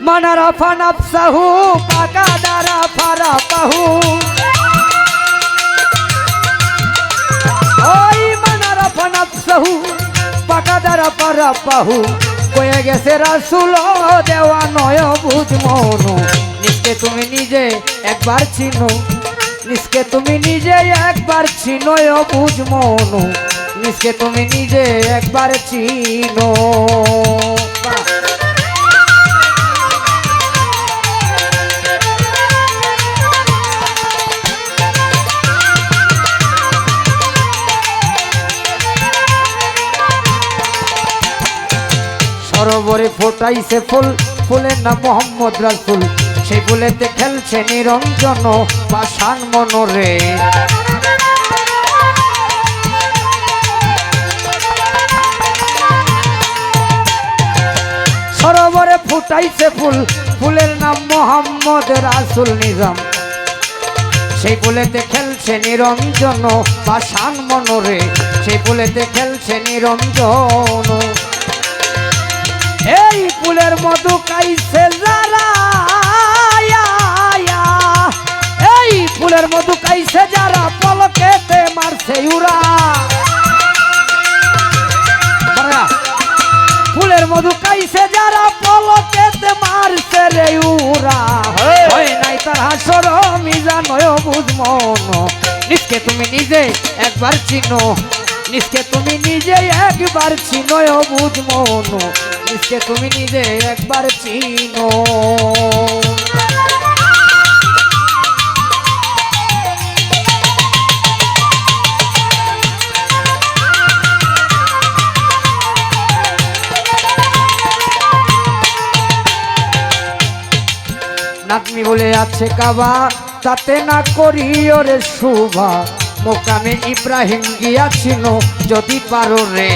মানারাফা নাফসাহু পাকাদারা ফারাপাহু ওই মানারাফা নাফসাহু পাকাদারা ফারাপাহু কয়ে গেছে রাসূল দেওয়া নয় বুঝ মন নিজকে তুমি নিজে একবার চিনো নিজকে তুমি নিজে একবার চিনো বুঝ মন নিজকে তুমি নিজে একবার চিনো সরোবরে ফোটাইছে ফুল ফুলের নাম মোহাম্মদ রাসূল সেই ফুলেতে খেলছে নিরঞ্জন পাষাণ মনরে সরোবরে ফুটাইছে ফুল ফুলের নাম মোহাম্মদ রাসূল নিজাম সেই ফুলেতে খেলছে নিরঞ্জন পাষাণ মনরে সেই ফুলেতে খেলছে নিরঞ্জন এই ফুলের মধু খাইছে যারা এই ফুলের মধু খাইছে যারা পলকেতে মারছে উরা ফুলের মধু খাইছে যারা পলকেতে মারছে রে উরা হয় নাই তার হাসর মিজান হয় বুঝ মন নিজকে তুমি নিজে একবার চিনো নিজকে তুমি নিজে একবার চিনো বুঝ মন নিজকে তুমি নিজে একবার চিনো নাতনি বলে আছে কাবা তাতে না করি ওরে শুভা মোকামে ইব্রাহিম গিয়াছিল যদি পারো রে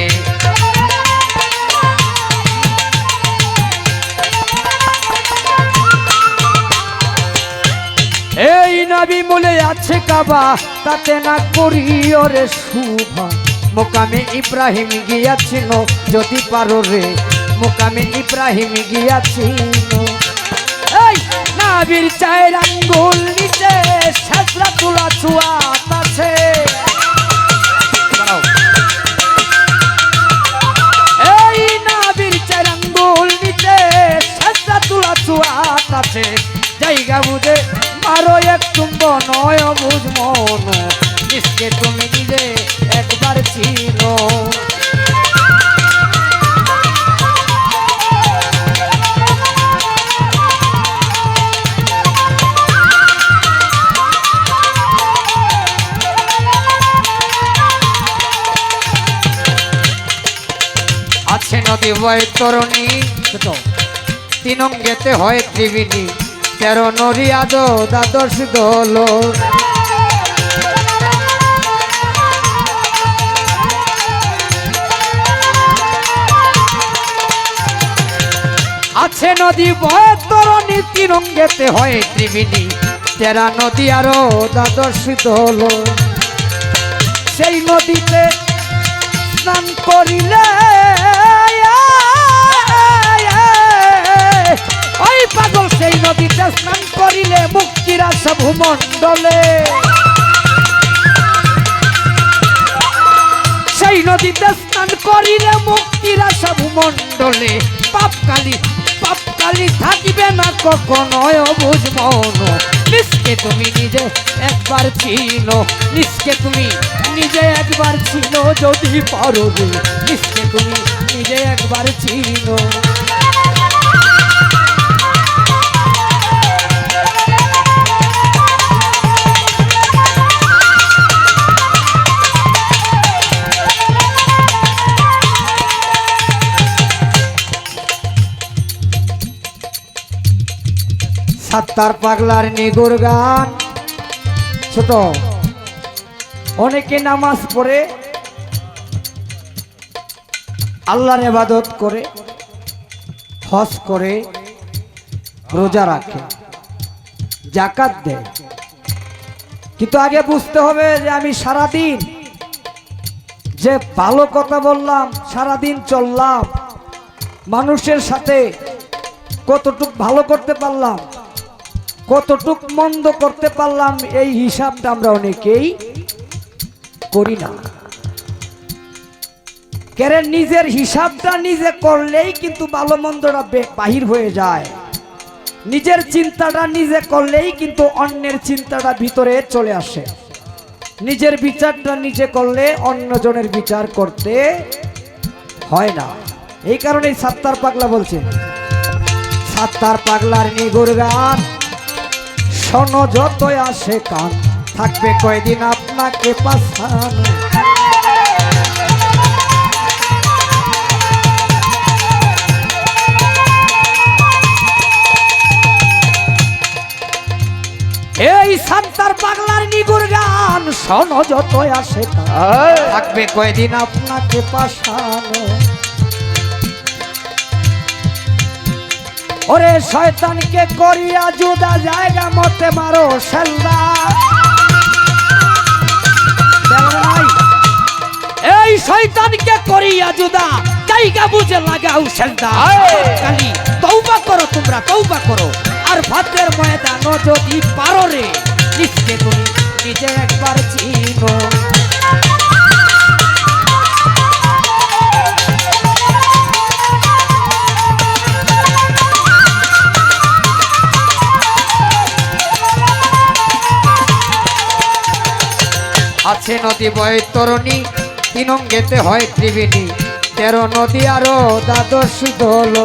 এই নবী বলে আছে কাবা তাতে না করি ওরে শুভা মোকামে ইব্রাহিম গিয়াছিল যদি পারো রে মোকামে ইব্রাহিম গিয়াছিল এই নাবির চায়ের আঙ্গুল নিচে সাজরা তুলা চুয়াত আছে এই নাবির চায়ের আঙ্গুল নিচে সাজরা তুলা চুয়াত আছে জায়গা বুঝে মারো এক চুম্বন বুঝ মন নিজকে তুমি নিজে একবার চিনো আছে নদী বৈতরণী তিন অঙ্গেতে হয় ত্রিবেণী 13 নরী আদো দ্বাদশ দোল আছে নদী বৈতরণী তিন অঙ্গেতে হয় ত্রিবেণী 13 নদী আরো দ্বাদশ দোল সেই নদীতে স্নান করিলে ওই পাগল সেই নদীতে স্নান করিলে মুক্তির আশা ভূমণ্ডলে সেই নদীতে স্নান করিলে মুক্তির আশা ভূমণ্ডলে পাপকালি থাকিবে না কখনো বুঝ মন নিজকে তুমি নিজে একবার চিনো নিজকে তুমি নিজে একবার চিনো যদি পারো নিজকে তুমি নিজে একবার চিনো সাত্তার পাগলার নিগুর গান ছোট অনেকে নামাজ পড়ে আল্লাহর ইবাদত করে হজ করে রোজা রাখে যাকাত দেয় কিন্তু আগে বুঝতে হবে যে আমি সারাদিন যে ভালো কথা বললাম সারাদিন চললাম মানুষের সাথে কতটুক ভালো করতে পারলাম, কতটুক মন্দ করতে পারলাম, এই হিসাবটা আমরা অনেকেই করি না। কেন নিজের হিসাবটা নিজে করলেই কিন্তু ভালো মন্দটা বাহির হয়ে যায়। নিজের চিন্তাটা নিজে করলেই কিন্তু অন্যের চিন্তাটা ভিতরে চলে আসে। নিজের বিচারটা নিজে করলে অন্যজনের বিচার করতে হয় না। এই কারণেই সাত্তার পাগলা বলছে, সাত্তার পাগলার নিগুর গান শোনো যতই আসে কান, থাকবে কয়দিন আপনাকে পাছানো। এই সাত্তার পাগলার নিগুর গান শোনো যতই আসে কান, থাকবে কয়দিন আপনাকে পাছানো। ওরে শয়তানকে করিয়া জুদা জায়গা মতে মারো সেলদা। এই শয়তানকে করিয়া জুদা জায়গা বুঝে লাগাও সেলদা। খালি তওবা করো, তোমরা তওবা করো। আর ভাতের ময়দান যদি পারো রে, নিজকে তুমি নিজে একবার চিনো। আছে নদী বৈতরণী, তিন অঙ্গেতে হয় ত্রিবেণী, 13 নদী আরো দ্বাদশ দল।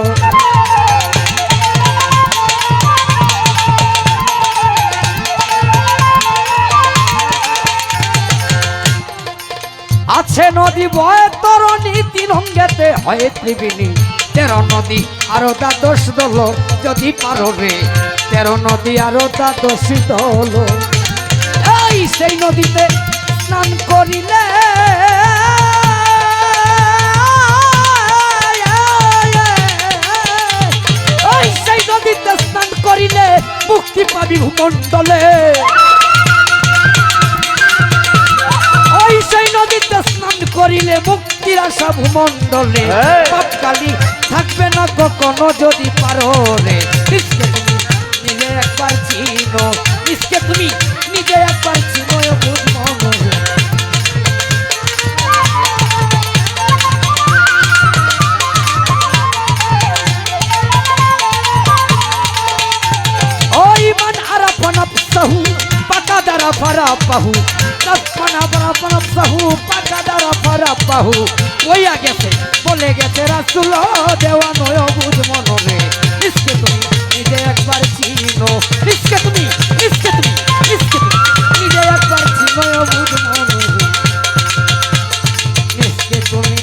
আছে নদী বৈতরণী, 3 অঙ্গেতে হয় ত্রিবেণী, 13 নদী আরো দ্বাদশ দল। যদি পারো রে 13 নদী আরো দ্বাদশ দল। এই সেই নদীতে স্নান করিলে, ওই সেই নদীতে স্নান করিলে মুক্তি পাবি ভূমণ্ডলে। ওই সেই নদীতে স্নান করিলে মুক্তির আশা ভূমণ্ডলে। পাপকালি থাকবে না কখনো যদি পারো রে, নিজকে তুমি নিজে একবার চিনো, নিজকে তুমি নিজে একবার চিনো। ওই মান আরাফা নাফসাহু পাকাদারা ফারাপাহু, কাসমানা আরাফা নাফসাহু পাকাদারা ফারাপাহু। ওইয়া গেছে বলে গেছে রাসূল দেওয়া নয় বুঝ মনরে, নিজকে তুমি নিজে একবার চিনো, নিজকে তুমি নিজকে তুমি নিজকে তুমি নিজে একবার চিনো বুঝ মনরে, নিজকে তুমি